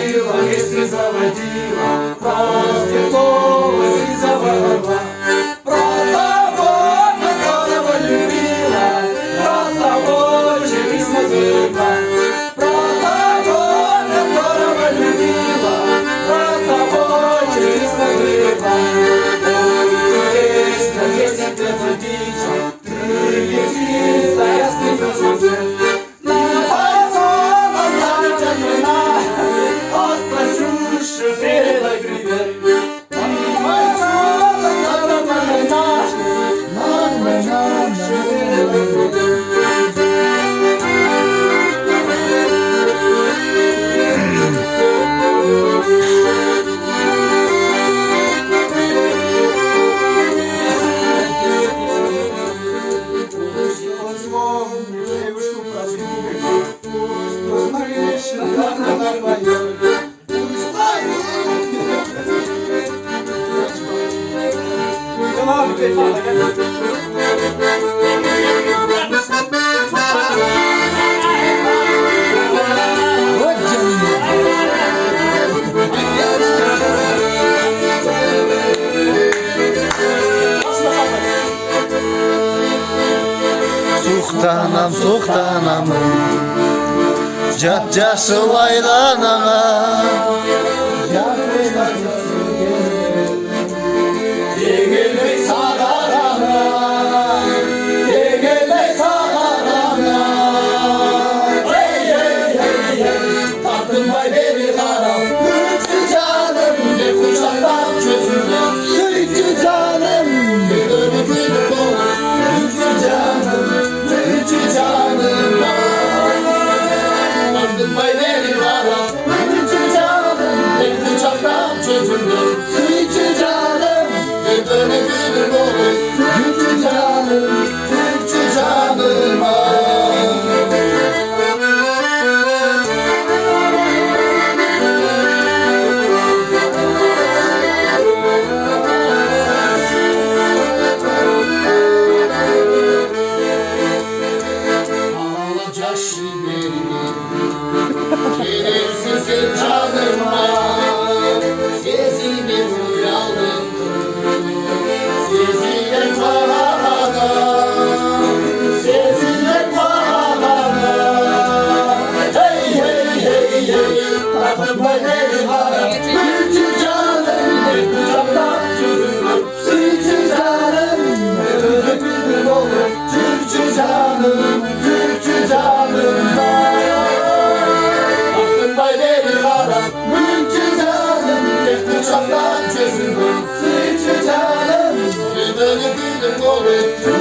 заводила, если заводила, проститулась и заводила. Про того, которого любила, про того, чей письма звезда. Про того, которого любила, про того, чей письма звезда. Есть, как есть ответ птичья, ты летишь за ясным звездным свет. Передай привет. Девушку прозрели, посмотри, шикарно на твоем. Суқтанам, суқтанам, жат жасыл айғанаға. Егелмей сағағана, егелмей сағағана. Тартынбай бері қарап, өтсі жаным, деп құшақтап чөзімді. Сөйтті жаным, өтсі жаным, өтсі жаным. Тартынбай бері қарап, өтсі жаным, деп құшақтап чөзімді. Сөйтті жаным, Türkçü canım, Türkçü canım Ağlayacak şiirimi gelirsin sen canıma. Sesimi duyalım, sesine parana, sesine parana. Hey hey hey hey, takılma beni bana. Türkçü canım, ne kucaktan çözülür. Türkçü canım, ne ödülür olur. Türkçü canım, Türkçü canım. Takılma beni bana. Türkçü canım, ne kucaktan çözülür. Türkçü canım, ne ödülür olur.